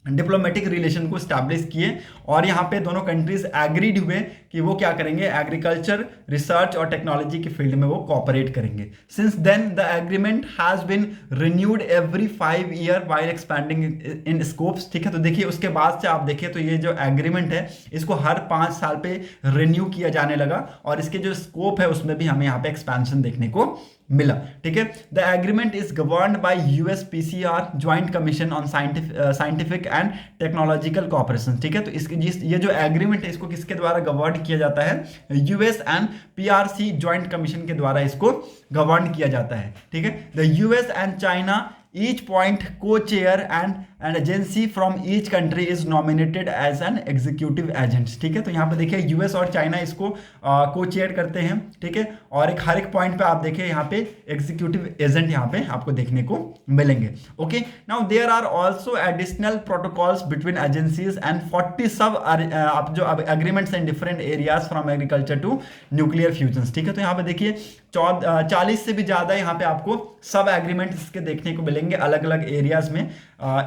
Speaker 1: डिप्लोमेटिक रिलेशन को स्टैब्लिश किए और यहाँ पे दोनों कंट्रीज एग्रीड हुए कि वो क्या करेंगे, एग्रीकल्चर, रिसर्च और टेक्नोलॉजी के फील्ड में वो कोऑपरेट करेंगे। Since then the agreement has been renewed every 5 year while expanding in scopes. ठीक है, तो देखिए उसके बाद से आप देखिए तो ये जो एग्रीमेंट है इसको हर 5 साल पे रिन्यू किया जाने लगा और इसके जो स्कोप है उसमें भी हमें यहाँ पे एक्सपेंशन देखने को मिला। ठीक है, the agreement is governed by USPCR joint commission on scientific and technological cooperation. ठीक है, तो ये जो एग्रीमेंट है इसको किसके द्वारा गवर्न किया जाता है, US and PRC joint commission के द्वारा इसको गवर्न किया जाता है। ठीक है, the US and China each point को chair and and agency from each country is nominated as an executive agent. ठीक है, तो यहाँ पे देखिए यूएस और चाइना इसको को चेयर करते हैं। ठीक है, और हर एक पॉइंट पे आप देखिए यहाँ पे एग्जीक्यूटिव एजेंट यहाँ पे आपको देखने को मिलेंगे। Okay, now there are also additional protocols between agencies and 40 सब आप जो agreements in different areas from agriculture to nuclear fusion. ठीक है, तो यहाँ पे देखिए 40 से भी ज़्यादा यहाँ पे आपको सब एग्रीमेंट इसके देखने को मिलेंगे अलग अलग एरियाज में।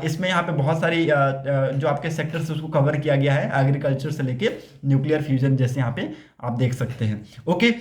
Speaker 1: इसमें यहाँ पे बहुत सारी जो आपके सेक्टर्स उसको कवर किया गया है, एग्रीकल्चर से लेके न्यूक्लियर फ्यूजन जैसे यहाँ पे आप देख सकते हैं। Okay,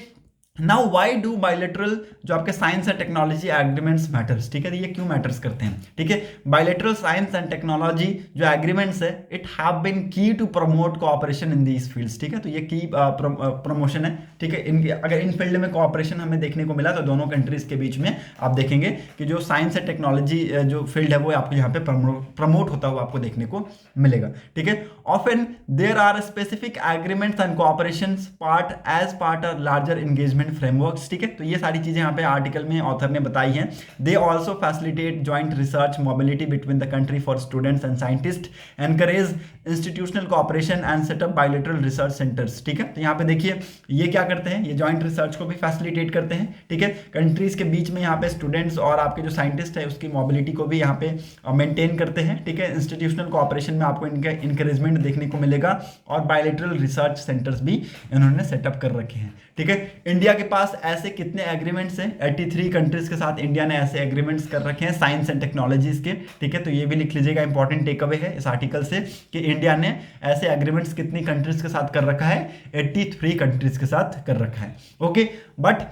Speaker 1: now why do bilateral जो आपके science and technology agreements matters. ठीक है, ये क्यों मैटर्स करते हैं? ठीक है, बायलेटरल साइंस एंड टेक्नोलॉजी जो एग्रीमेंट्स है it have been key to promote cooperation in these fields. ठीक है, तो ये की प्रमोशन है। ठीक है, अगर इन फील्ड में कोऑपरेशन हमें देखने को मिला तो दोनों कंट्रीज के बीच में आप देखेंगे कि जो साइंस एंड टेक्नोलॉजी जो फील्ड है वो आपको यहाँ पे प्रमोट होता हुआ आपको देखने को मिलेगा। ठीक है, often there are specific agreements and cooperation part of larger engagement frameworks. ठीक है, तो ये सारी चीजें यहाँ पे आर्टिकल में ऑथर ने बताई हैं। They also facilitate joint research mobility between the country for students and scientist, encourage institutional cooperation and setup bilateral research centres. ठीक है, तो यहाँ पे देखिए ये क्या करते हैं, ये जॉइंट रिसर्च को भी फैसिलिटेट करते हैं। ठीक है, कंट्रीज के बीच में यहाँ पे स्टूडेंट्स और आपके जो साइंटिस्ट है उसकी मोबिलिटी को भी यहाँ पे मेंटेन करते हैं। ठीक है, इंस्टीट्यूशनल कोऑपरेशन में आपको इनका इंकरेजमेंट देखने को मिलेगा और बायलेटरल रिसर्च सेंटर्स भी इन्होंने सेटअप कर रखे हैं। ठीक है, इंडिया के पास ऐसे कितने एग्रीमेंट्स हैं? 83 कंट्रीज के साथ इंडिया ने ऐसे एग्रीमेंट्स कर रखे हैं साइंस एंड टेक्नोलॉजीज के। ठीक है, तो ये भी लिख लीजिएगा, इंपॉर्टेंट टेक अवे है इस आर्टिकल से कि इंडिया ने ऐसे एग्रीमेंट्स कितनी कंट्रीज के साथ कर रखा है? 83 कंट्रीज के साथ कर रखा है। Okay, but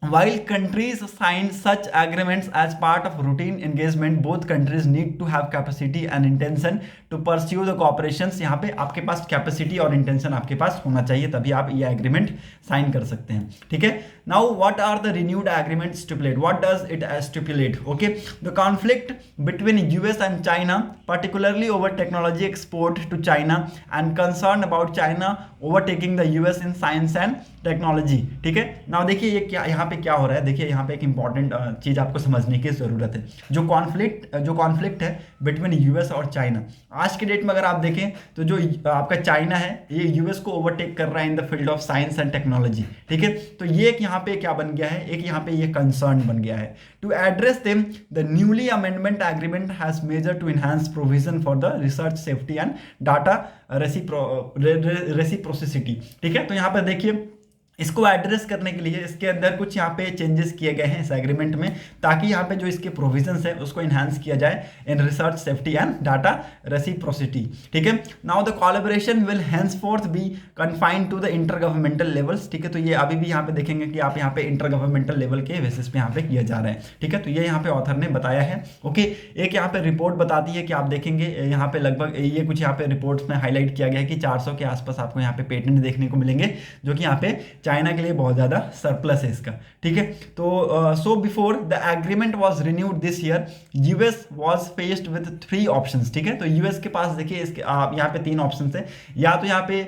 Speaker 1: while countries sign such agreements as part of routine engagement, both countries need to have capacity and intention to pursue the cooperations। यहाँ पे आपके पास कैपेसिटी और इंटेंशन आपके पास होना चाहिए, तभी आप ये एग्रीमेंट साइन कर सकते हैं। ठीक है, now what are the renewed agreement stipulate? What does it stipulate? Okay, the conflict between US and China particularly over technology export to China and concern about China overtaking the US in science and technology। ठीक है, now देखिए ये क्या यहाँ पे क्या हो रहा है। देखिए यहाँ पे एक इंपॉर्टेंट चीज आपको समझने की जरूरत है। जो कॉन्फ्लिक्ट है बिटवीन यूएस और चाइना, आज के डेट में अगर आप देखें तो जो आपका चाइना है ये यूएस को ओवरटेक कर रहा है in the field of science and technology. ठीक है, तो ये एक यहाँ पे क्या बन गया है, एक यहाँ पे ये कंसर्न बन गया है। To address them the newly amendment agreement has measure to enhance provision for the research safety and data reciprocity. ठीक है, तो यहाँ पर देखिए इसको एड्रेस करने के लिए इसके अंदर कुछ यहाँ पे चेंजेस किए गए हैं इस एग्रीमेंट में, ताकि यहाँ पे जो इसके प्रोविजंस है उसको इनहांस किया जाए in research safety and data reciprocity. ठीक है, now the collaboration will henceforth be confined to the inter governmental levels. ठीक है, तो ये अभी भी यहाँ पे देखेंगे कि आप यहाँ पे इंटर गवर्नमेंटल लेवल के बेसिस पे यहाँ पे किया जा रहा है। ठीक है, तो ये यहाँ पे ऑथर ने बताया है। ओके, एक यहाँ पे रिपोर्ट बताती है कि आप देखेंगे यहाँ पे लगभग ये कुछ यहाँ पे रिपोर्ट्स में हाईलाइट किया गया है कि 400 के आसपास आपको यहाँ पे पेटेंट देखने को मिलेंगे, जो कि यहाँ पे चाइना के लिए बहुत ज्यादा सरप्लस है इसका। ठीक है, तो so before the agreement was renewed this year, US was faced with 3 options. ठीक है, तो यूएस के पास देखिए इसके यहाँ पे 3 ऑप्शंस है। या तो यहाँ पे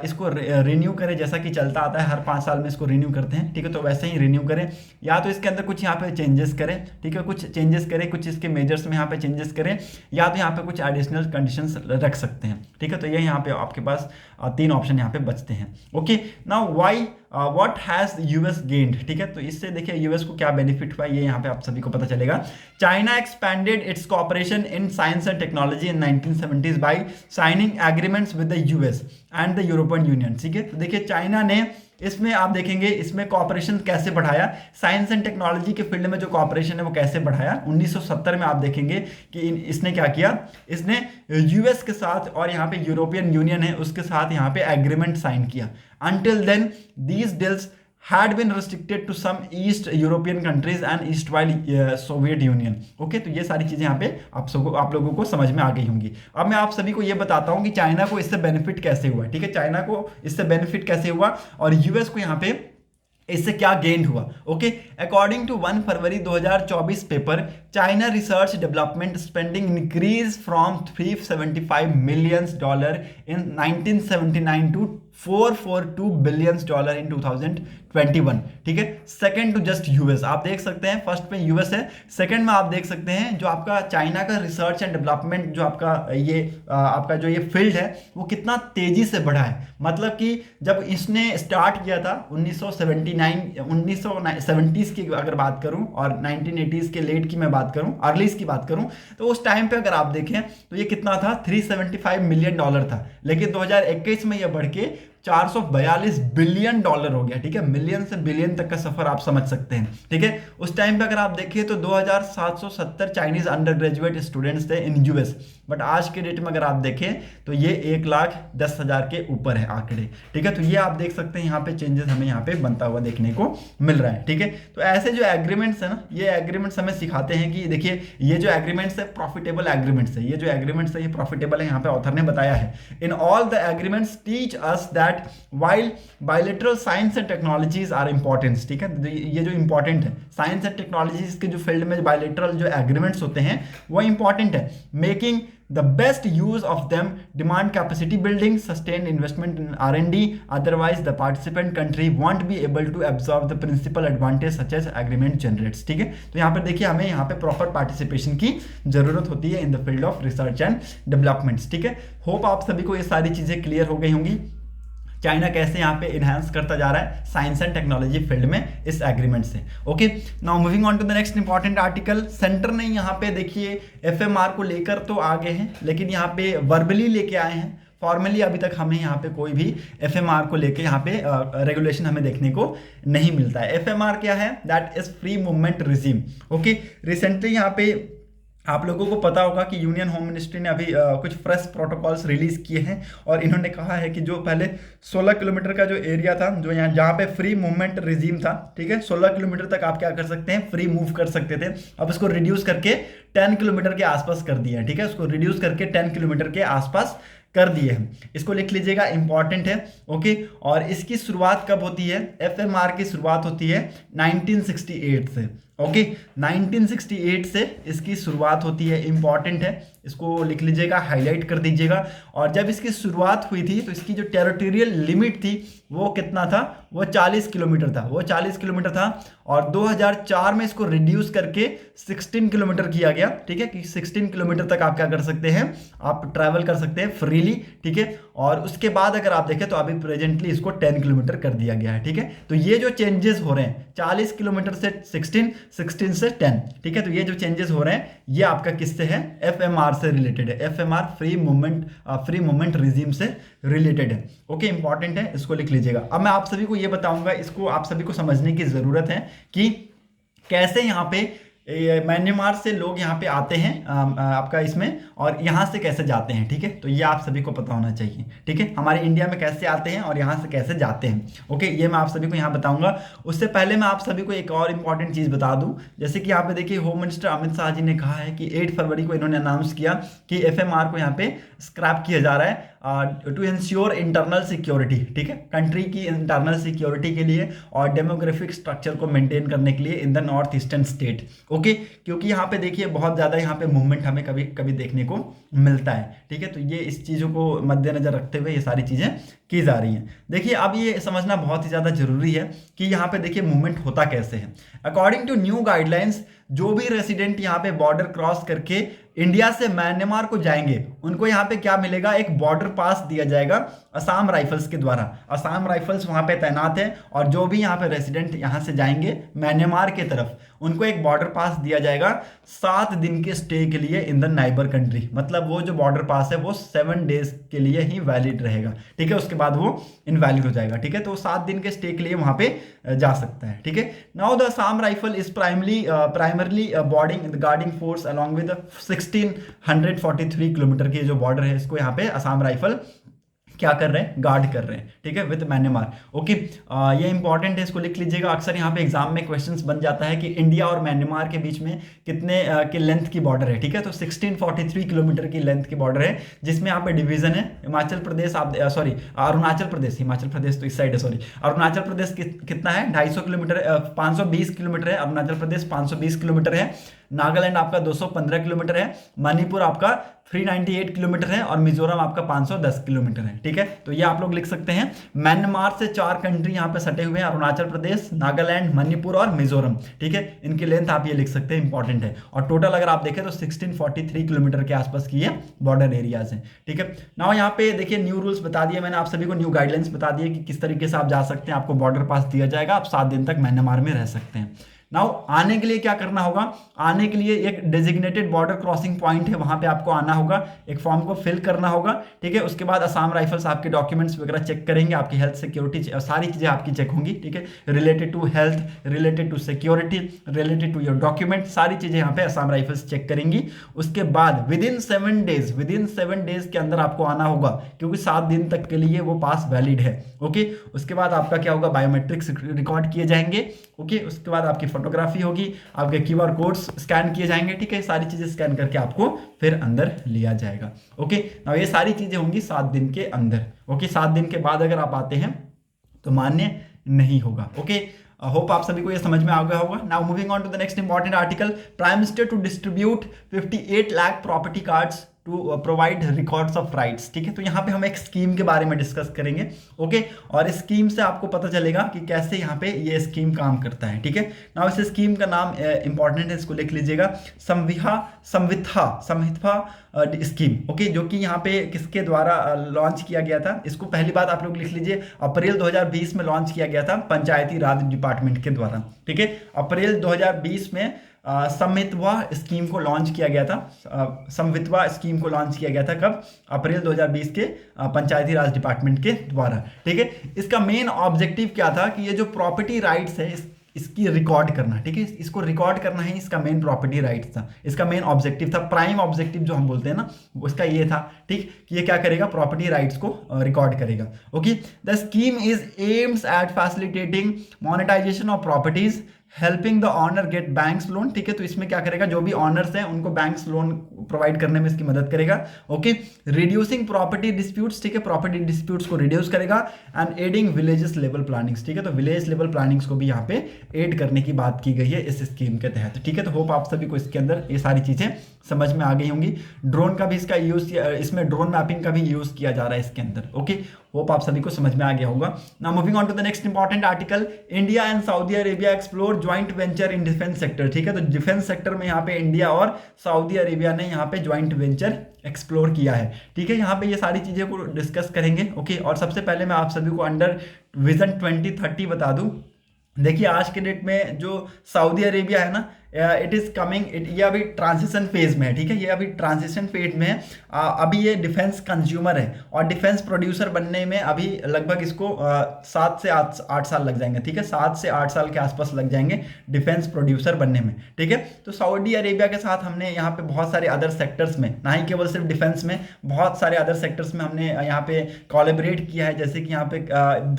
Speaker 1: इसको रिन्यू करें, जैसा कि चलता आता है हर 5 साल में इसको रिन्यू करते हैं। ठीक है, तो वैसे ही रिन्यू करें, या तो इसके अंदर कुछ यहाँ पे चेंजेस करें। ठीक है, कुछ चेंजेस करें, कुछ इसके मेजर्स में यहाँ पे चेंजेस करें, या तो यहाँ पे कुछ एडिशनल कंडीशंस रख सकते हैं। ठीक है, तो ये यहाँ पे आपके पास 3 ऑप्शन यहाँ पे बचते हैं। Okay, now why what has US gained? ठीक है, तो इससे देखिए यूएस को क्या बेनिफिट हुआ ये यहाँ पे आप सभी को पता चलेगा। China expanded its cooperation in science and technology in 1970s by signing agreements with the US and the European Union. ठीक है, तो देखिए चाइना ने इसमें आप देखेंगे इसमें कॉपरेशन कैसे बढ़ाया, साइंस एंड टेक्नोलॉजी के फील्ड में जो कॉपरेशन है वो कैसे बढ़ाया। 1970 में आप देखेंगे कि इसने क्या किया, इसने यूएस के साथ और यहाँ पे यूरोपियन यूनियन है उसके साथ यहाँ पे एग्रीमेंट साइन किया। Until then these deals had been restricted to some East European countries and erstwhile Soviet Union। Okay, तो ये सारी चीजें यहाँ पे आप लोगों को समझ में आ गई होंगी। अब मैं आप सभी को ये बताता हूँ कि चाइना को इससे बेनिफिट कैसे हुआ। ठीक है, चाइना को इससे बेनिफिट कैसे हुआ और यूएस को यहाँ पे इससे क्या गेन हुआ। Okay, according to 1 February 2024 paper China research development spending increase from $375 million in 1979 to $442 billion in 2021, ठीक है। सेकंड टू जस्ट यूएस, आप देख सकते हैं फर्स्ट पे यूएस है, सेकंड में आप देख सकते हैं जो आपका चाइना का रिसर्च एंड डेवलपमेंट जो आपका आपका जो ये फील्ड है वो कितना तेजी से बढ़ा है। मतलब कि जब इसने स्टार्ट किया था 1970s की अगर बात करूं और 1980s के लेट की मैं बात करूं, अर्लीज की बात करूं, तो उस टाइम पे अगर आप देखें तो ये कितना था, $375 मिलियन था, लेकिन 2021 में ये बढ़ के $442 बिलियन हो गया, ठीक है। मिलियन से बिलियन तक का सफर आप समझ सकते हैं, ठीक है। उस टाइम पे अगर आप देखिए तो 2770 चाइनीज अंडर ग्रेजुएट स्टूडेंट्स थे इन यूएस, बट आज के डेट में अगर आप देखें तो ये 1,10,000 के ऊपर है आंकड़े, ठीक है। तो ये आप देख सकते हैं यहाँ पे चेंजेस हमें यहाँ पे बनता हुआ देखने को मिल रहा है, ठीक है। तो ऐसे जो एग्रीमेंट्स है ना, ये एग्रीमेंट्स हमें सिखाते हैं कि देखिए ये जो एग्रीमेंट्स है प्रॉफिटेबल एग्रीमेंट्स है, ये जो एग्रीमेंट्स है ये प्रॉफिटेबल है, यहाँ पे ऑथर ने बताया है। In all the agreements teach us that while bilateral science and technologies are important, ठीक है। ये जो इंपॉर्टेंट है साइंस एंड टेक्नोलॉजीज के जो फील्ड में बायलेटरल जो एग्रीमेंट्स होते हैं वो इंपॉर्टेंट है। Making the best use of them demand capacity building, sustained investment in R&D, otherwise the participant country won't be able to absorb the principal advantage such as agreement generates, ठीक है। तो यहाँ पर देखिए हमें यहाँ पे प्रॉपर पार्टिसिपेशन की जरूरत होती है in the field of research and developments, ठीक है। होप आप सभी को ये सारी चीजें क्लियर हो गई होंगी, चाइना कैसे यहाँ पे इनहेंस करता जा रहा है साइंस एंड टेक्नोलॉजी फील्ड में इस एग्रीमेंट से। Okay, now moving on to the next important article. Centre ने यहाँ पे देखिए एफएमआर को लेकर तो आगे हैं, लेकिन यहाँ पे वर्बली लेके आए हैं, फॉर्मली अभी तक हमें यहाँ पे कोई भी एफएमआर को लेके यहाँ पे रेगुलेशन हमें देखने को नहीं मिलता है। एफएमआर क्या है? That is free movement regime. Okay, recently यहाँ पे आप लोगों को पता होगा कि यूनियन होम मिनिस्ट्री ने अभी कुछ फ्रेश प्रोटोकॉल्स रिलीज किए हैं और इन्होंने कहा है कि जो पहले 16 किलोमीटर का जो एरिया था, जो यहाँ जहाँ पे फ्री मूवमेंट रिजीम था, ठीक है, 16 किलोमीटर तक आप क्या कर सकते हैं, फ्री मूव कर सकते थे, अब इसको रिड्यूस करके 10 किलोमीटर के आसपास कर दिया है, ठीक है, उसको रिड्यूस करके 10 किलोमीटर के आसपास कर दिए हैं। इसको लिख लीजिएगा, इंपॉर्टेंट है। ओके, और इसकी शुरुआत कब होती है? एफएमआर की शुरुआत होती है 1968 से। ओके, 1968 से इसकी शुरुआत होती है, इंपॉर्टेंट है, इसको लिख लीजिएगा, हाईलाइट कर दीजिएगा। और जब इसकी शुरुआत हुई थी तो इसकी जो टेरिटोरियल लिमिट थी वो कितना था? वो 40 किलोमीटर था, वो 40 किलोमीटर था। और 2004 में इसको रिड्यूस करके 16 किलोमीटर किया गया, ठीक है, कि 16 किलोमीटर तक आप क्या कर सकते हैं, आप ट्रैवल कर सकते हैं फ्रीली, ठीक है। और उसके बाद अगर आप देखें तो अभी प्रेजेंटली इसको 10 किलोमीटर कर दिया गया है, ठीक है। तो ये जो चेंजेस हो रहे हैं 40 किलोमीटर से 16 से 10, ठीक है, तो ये जो चेंजेस हो रहे हैं ये आपका किससे है? एफएमआर से रिलेटेड है। एफएमआर फ्री मूवमेंट रिजीम से रिलेटेड है। ओके, इंपॉर्टेंट है, इसको लिख लीजिएगा। अब मैं आप सभी को ये बताऊंगा, इसको आप सभी को समझने की जरूरत है कि कैसे यहाँ पे म्यांमार से लोग यहाँ पे आते हैं आपका इसमें, और यहाँ से कैसे जाते हैं, ठीक है। तो ये आप सभी को पता होना चाहिए, ठीक है, हमारे इंडिया में कैसे आते हैं और यहाँ से कैसे जाते हैं। ओके, ये मैं आप सभी को यहाँ बताऊंगा। उससे पहले मैं आप सभी को एक और इम्पॉर्टेंट चीज़ बता दूं, जैसे कि यहाँ पे देखिए होम मिनिस्टर अमित शाह जी ने कहा है कि 8 फरवरी को इन्होंने अनाउंस किया कि एफएमआर को यहाँ पे स्क्रैप किया जा रहा है टू इंश्योर इंटरनल सिक्योरिटी, ठीक है, कंट्री की इंटरनल सिक्योरिटी के लिए और डेमोग्राफिक स्ट्रक्चर को मेंटेन करने के लिए in the north eastern state. Okay, क्योंकि यहाँ पे देखिए बहुत ज़्यादा यहाँ पे मूवमेंट हमें कभी कभी देखने को मिलता है, ठीक है। तो ये इस चीज़ों को मद्देनजर रखते हुए ये सारी चीज़ें की जा रही हैं। देखिए अब ये समझना बहुत ही ज़्यादा जरूरी है कि यहाँ पे देखिए मूवमेंट होता कैसे है। अकॉर्डिंग टू न्यू गाइडलाइंस, जो भी रेसिडेंट यहाँ पे बॉर्डर क्रॉस करके इंडिया से म्यांमार को जाएंगे उनको यहाँ पे क्या मिलेगा? एक बॉर्डर पास दिया जाएगा असम राइफल्स के द्वारा। असम राइफल्स वहाँ पे तैनात है और जो भी यहाँ पे रेसिडेंट यहाँ से जाएंगे म्यांमार के तरफ उनको एक बॉर्डर पास दिया जाएगा 7 दिन के स्टे के लिए इन द नाइबर कंट्री। मतलब वो जो बॉर्डर पास है वो 7 डेज के लिए ही वैलिड रहेगा, ठीक है, उसके बाद वो इनवैलिड हो जाएगा, ठीक है। तो 7 दिन के स्टे के लिए वहाँ पे जा सकता है, ठीक है। Now the Assam rifle is primarily border guarding force along with 1643 kilometre की जो बॉर्डर है इसको यहाँ पे असम राइफल क्या कर रहे हैं, गार्ड कर रहे हैं, ठीक है, विद म्यांमार। ओके, ये इंपॉर्टेंट है, इसको लिख लीजिएगा। अक्सर यहाँ पे एग्जाम में क्वेश्चंस बन जाता है कि इंडिया और म्यांमार के बीच में कितने के लेंथ की बॉर्डर है, ठीक है। तो 1643 किलोमीटर की लेंथ की बॉर्डर है, जिसमें यहाँ पे डिवीजन है हिमाचल प्रदेश, आप सॉरी अरुणाचल प्रदेश, हिमाचल प्रदेश तो इस साइड है, सॉरी अरुणाचल प्रदेश कितना है, 250 किलोमीटर, 520 किलोमीटर है अरुणाचल प्रदेश, 520 किलोमीटर है। नागालैंड आपका 215 किलोमीटर है, मणिपुर आपका 398 किलोमीटर है और मिजोरम आपका 510 किलोमीटर है, ठीक है। तो ये आप लोग लिख सकते हैं। म्यांमार से 4 कंट्री यहाँ पे सटे हुए हैं, अरुणाचल प्रदेश, नागालैंड, मणिपुर और मिजोरम, ठीक है। इनकी लेंथ आप ये लिख सकते हैं, इंपॉर्टेंट है। और टोटल अगर आप देखें तो 1643 किलोमीटर के आसपास की ये बॉर्डर एरियाज है, ठीक है। नाउ यहाँ पे देखिए न्यू रूल्स बता दिए मैंने आप सभी को, न्यू गाइडलाइंस बता दिए कि किस तरीके से आप जा सकते हैं। आपको बॉर्डर पास दिया जाएगा, आप 7 दिन तक म्यांमार में रह सकते हैं। नाउ आने के लिए क्या करना होगा, आने के लिए एक डेजिग्नेटेड बॉर्डर क्रॉसिंग पॉइंट है, वहां पे आपको आना होगा, एक फॉर्म को फिल करना होगा, ठीक है। उसके बाद असम राइफल्स आपके डॉक्यूमेंट्स वगैरह चेक करेंगे, आपकी हेल्थ सिक्योरिटी सारी चीजें आपकी चेक होंगी, ठीक है, related to health, related to security, related to your document, सारी चीजें यहाँ पे असम राइफल्स चेक करेंगी। उसके बाद विदिन 7 डेज के अंदर आपको आना होगा, क्योंकि 7 दिन तक के लिए वो पास वैलिड है। ओके, उसके बाद आपका क्या होगा, बायोमेट्रिक्स रिकॉर्ड किए जाएंगे। ओके, उसके बाद आपकी फोटोग्राफी होगी, आपके QR कोड्स स्कैन किए जाएंगे, ठीक है। सारी चीजें स्कैन करके आपको फिर अंदर लिया जाएगा। ओके, नाउ ये सारी चीजें होंगी 7 दिन के अंदर। ओके, 7 दिन के बाद अगर आप आते हैं तो मान्य नहीं होगा। ओके, होप आप सभी को ये समझ में आ गया होगा। Now moving on to the next important article, prime minister to distribute 58 lakh property cards to provide records of rights, ठीक है। तो यहाँ पे हम एक स्कीम के बारे में डिस्कस करेंगे। ओके, और इस स्कीम से आपको पता चलेगा कि कैसे यहाँ पे ये स्कीम काम करता है, ठीक है। नाउ इस स्कीम का नाम इंपॉर्टेंट है, इसको लिख लीजिएगा, समविथा स्कीम। ओके, जो कि यहाँ पे किसके द्वारा लॉन्च किया गया था, इसको पहली बात आप लोग लिख लीजिए, अप्रैल 2020 में लॉन्च किया गया था पंचायती राज डिपार्टमेंट के द्वारा, ठीक है। अप्रैल 2020 में समवितवा स्कीम को लॉन्च किया गया था। समवितवा स्कीम को लॉन्च किया गया था कब, अप्रैल 2020 के पंचायती राज डिपार्टमेंट के द्वारा, ठीक है। इसका मेन ऑब्जेक्टिव क्या था कि ये जो प्रॉपर्टी राइट्स है इसकी रिकॉर्ड करना, ठीक है, इसको रिकॉर्ड करना है, इसका मेन प्रॉपर्टी राइट्स था, इसका मेन ऑब्जेक्टिव था, प्राइम ऑब्जेक्टिव जो हम बोलते हैं ना, उसका ये था, ठीक, कि ये क्या करेगा, प्रॉपर्टी राइट्स को रिकॉर्ड करेगा। Okay, the scheme is aims at facilitating monetisation of properties, helping the owner get banks loan, ठीक है। तो इसमें क्या करेगा, जो भी ऑनर्स हैं उनको बैंक्स लोन प्रोवाइड करने में इसकी मदद करेगा। ओके, रिड्यूसिंग प्रॉपर्टी डिस्प्यूट्स, ठीक है, प्रॉपर्टी डिस्प्यूट्स को रिड्यूस करेगा, and adding villages level plannings, ठीक है। तो विलेज लेवल प्लानिंग्स को भी यहाँ पे एड करने की बात की गई है इस स्कीम के तहत, ठीक है। तो होप आप सभी को इसके अंदर ये सारी चीजें समझ में आ गई होंगी। ड्रोन का भी इसका यूज, इसमें ड्रोन मैपिंग का भी यूज किया जा रहा है इसके अंदर। ओके, होप आप सभी को समझ में आ गया होगा। Now moving on to the next important article, India and Saudi Arabia explore joint venture in defence sector, ठीक है। तो डिफेंस सेक्टर में यहाँ पे इंडिया और सऊदी अरेबिया ने यहाँ पे ज्वाइंट वेंचर एक्सप्लोर किया है, ठीक है। यहाँ पे ये सारी चीजें को डिस्कस करेंगे। ओके, और सबसे पहले मैं आप सभी को अंडर विजन 2030 बता दूं। देखिए आज के डेट में जो सऊदी अरेबिया है ना, इट इज कमिंग, ये अभी ट्रांजिशन फेज में है, ठीक है, ये अभी ट्रांजिशन फेज में है। अभी ये डिफेंस कंज्यूमर है और डिफेंस प्रोड्यूसर बनने में अभी लगभग इसको 7 से 8 साल लग जाएंगे, ठीक है, 7 से 8 साल के आसपास लग जाएंगे डिफेंस प्रोड्यूसर बनने में, ठीक है। तो सऊदी अरेबिया के साथ हमने यहाँ पे बहुत सारे अदर सेक्टर्स में, ना ही केवल सिर्फ डिफेंस में, बहुत सारे अदर सेक्टर्स में हमने यहाँ पे कोलैबोरेट किया है, जैसे कि यहाँ पे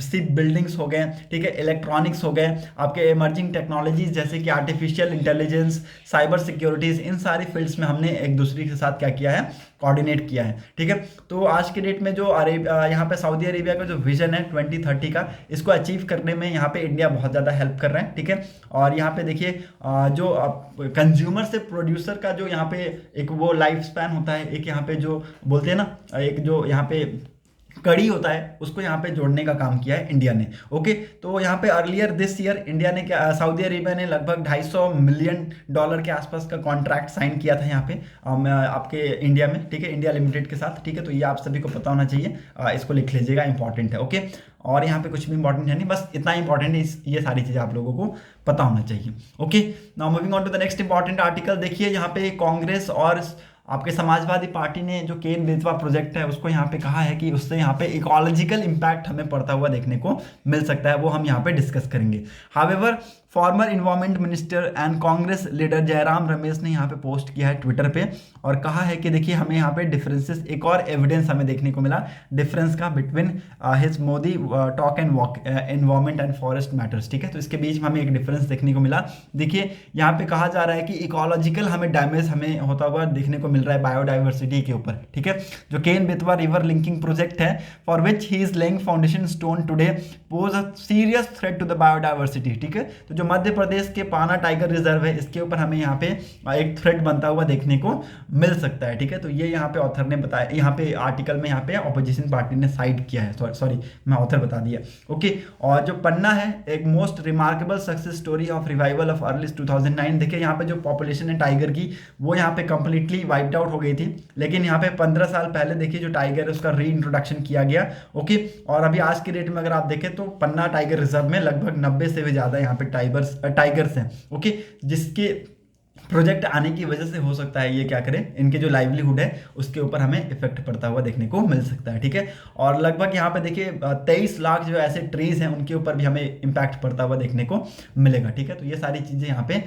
Speaker 1: शिप बिल्डिंग्स हो गए, ठीक है, इलेक्ट्रॉनिक्स हो गए, आपके इमर्जिंग टेक्नोलॉजीज जैसे कि आर्टिफिशियल इंटेलिजेंस, साइबर सिक्योरिटीज, इन सारी फील्ड्स में हमने एक दूसरे के साथ क्या किया है, कोऑर्डिनेट किया है, ठीक है। तो आज के डेट में जो यहाँ पे सऊदी अरेबिया का जो विजन है 2030 का, इसको अचीव करने में यहाँ पे इंडिया बहुत ज़्यादा हेल्प कर रहा है, ठीक है। और यहाँ पे देखिए जो कंज्यूमर से प्रोड्यूसर का जो यहाँ पे एक वो लाइफ स्पैन होता है, एक यहाँ पे जो बोलते हैं ना, एक जो यहाँ पे कड़ी होता है, उसको यहाँ पे जोड़ने का काम किया है इंडिया ने। ओके, तो यहाँ पे अर्लियर दिस ईयर इंडिया ने क्या, सऊदी अरेबिया ने लगभग $250 मिलियन के आसपास का कॉन्ट्रैक्ट साइन किया था यहाँ पे आपके इंडिया में, ठीक है, इंडिया लिमिटेड के साथ, ठीक है। तो ये आप सभी को पता होना चाहिए, इसको लिख लीजिएगा, इंपॉर्टेंट है। ओके, और यहाँ पे कुछ भी इंपॉर्टेंट है नहीं, बस इतना इंपॉर्टेंट है, ये सारी चीज़ें आप लोगों को पता होना चाहिए। Okay, now moving on to the next important article, देखिए यहाँ पे कांग्रेस और आपके समाजवादी पार्टी ने जो केन बेतवा प्रोजेक्ट है उसको यहाँ पे कहा है कि उससे यहाँ पे इकोलॉजिकल इंपैक्ट हमें पड़ता हुआ देखने को मिल सकता है, वो हम यहाँ पे डिस्कस करेंगे। However farmer environment minister and Congress leader Jairam Ramesh ने यहाँ पे पोस्ट किया है ट्विटर पे और कहा है कि देखिए हमें यहाँ पे डिफरेंसेस, एक और एविडेंस हमें देखने को मिला डिफरेंस का between his Modi talk and walk environment and forest matters. ठीक है, तो इसके बीच में हमें एक डिफरेंस देखने को मिला। देखिए यहाँ पे कहा जा रहा है कि इकोलॉजिकल हमें डैमेज हमें होता हुआ देखने को मिल रहा है बायोडाइवर्सिटी के ऊपर। ठीक है, जो Ken Betwa river linking project है for which he is laying foundation stone today pose a serious threat to the biodiversity. ठीक है, तो जो मध्य प्रदेश के पाना टाइगर रिजर्व है इसके ऊपर हमें यहाँ पे एक थ्रेट बनता हुआ देखने को मिल सकता है। ठीक है, तो ये यहाँ पे ऑथर ने बताया, यहाँ पे आर्टिकल में यहाँ पे ऑपोजिशन पार्टी ने साइड किया है, सॉरी मैं ऑथर बता दिया। ओके, और जो पन्ना है एक most remarkable success story of revival of early 2009। देखिए यहाँ पे जो पॉपुलेशन है टाइगर की वो यहाँ पे कंप्लीटली वाइप्ड आउट हो गई थी, लेकिन यहाँ पे 15 साल पहले देखिए जो टाइगर है उसका री इंट्रोडक्शन किया गया। ओके, और अभी आज के डेट में अगर आप देखें तो पन्ना टाइगर रिजर्व में लगभग 90 से भी ज्यादा यहाँ पे टाइगर्स हैं। ओके, जिसके प्रोजेक्ट आने की वजह से हो सकता है ये क्या करें, इनके जो लाइवलीहुड है उसके ऊपर हमें इफेक्ट पड़ता हुआ देखने को मिल सकता है। ठीक है, और लगभग यहाँ पे देखिए 23 लाख जो ऐसे ट्रीज हैं उनके ऊपर भी हमें इम्पैक्ट पड़ता हुआ देखने को मिलेगा। ठीक है, तो ये सारी चीजें यहाँ पे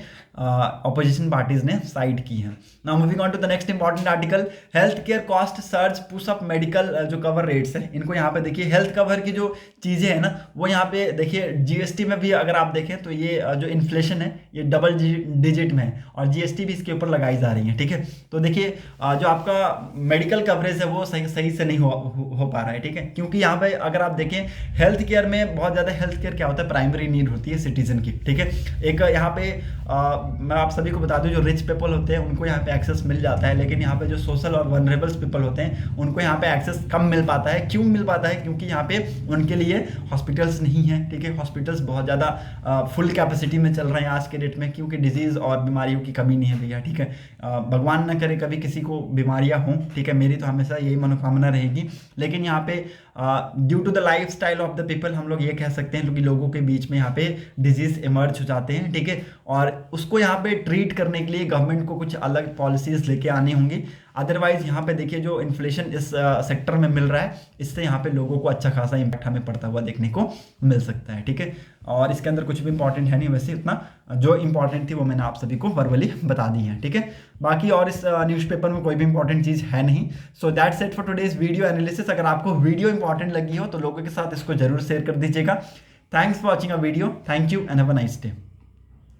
Speaker 1: ऑपोजिशन पार्टीज ने साइड की हैं। Now moving on to the next important article, health care cost surge push up medical जो कवर रेट्स है इनको। यहाँ पे देखिए हेल्थ कवर की जो चीजें हैं ना वो यहाँ पे देखिए जीएसटी में भी अगर आप देखें तो ये जो इन्फ्लेशन है ये डबल डिजिट में है और जीएसटी भी इसके ऊपर लगाई जा रही है। ठीक है, तो देखिए जो आपका मेडिकल कवरेज है वो सही से नहीं हो पा रहा है। ठीक है, क्योंकि यहाँ पे अगर आप देखें हेल्थ केयर में बहुत ज़्यादा, हेल्थ केयर क्या होता है, प्राइमरी नीड होती है सिटीजन की। ठीक है, एक यहाँ पे मैं आप सभी को बता दूं जो रिच पीपल होते हैं उनको यहाँ पे एक्सेस मिल जाता है, लेकिन यहाँ पे जो सोशल और वनरेबल्स पीपल होते हैं उनको यहाँ पे एक्सेस कम मिल पाता है। क्यों मिल पाता है? क्योंकि यहाँ पे उनके लिए हॉस्पिटल्स नहीं है। ठीक है, हॉस्पिटल्स बहुत ज़्यादा फुल कैपेसिटी में चल रहे हैं आज के डेट में, क्योंकि डिजीज़ और बीमारियों की कमी नहीं है भैया। ठीक है, भगवान न करे कभी किसी को बीमारियां हों। ठीक है, मेरी तो हमेशा यही मनोकामना रहेगी, लेकिन यहाँ पे due to the lifestyle of the people हम लोग ये कह सकते हैं कि लोगों के बीच में यहाँ पे डिजीज इमर्ज हो जाते हैं। ठीक है, और उसको यहाँ पे ट्रीट करने के लिए गवर्नमेंट को कुछ अलग पॉलिसीज लेके आनी होंगी। अदरवाइज यहाँ पे देखिए जो इन्फ्लेशन इस सेक्टर में मिल रहा है इससे यहाँ पे लोगों को अच्छा खासा इम्पैक्ट हमें पड़ता हुआ देखने को मिल सकता है। ठीक है, और इसके अंदर कुछ भी इंपॉर्टेंट है नहीं, वैसे इतना जो इंपॉर्टेंट थी वो मैंने आप सभी को वर्बली बता दी है। ठीक है, बाकी और इस न्यूज़पेपर में कोई भी इंपॉर्टेंट चीज़ है नहीं। So that's it for today's video analysis. अगर आपको वीडियो इंपॉर्टेंट लगी हो तो लोगों के साथ इसको जरूर शेयर कर दीजिएगा। Thanks for watching a video, thank you and have a nice day.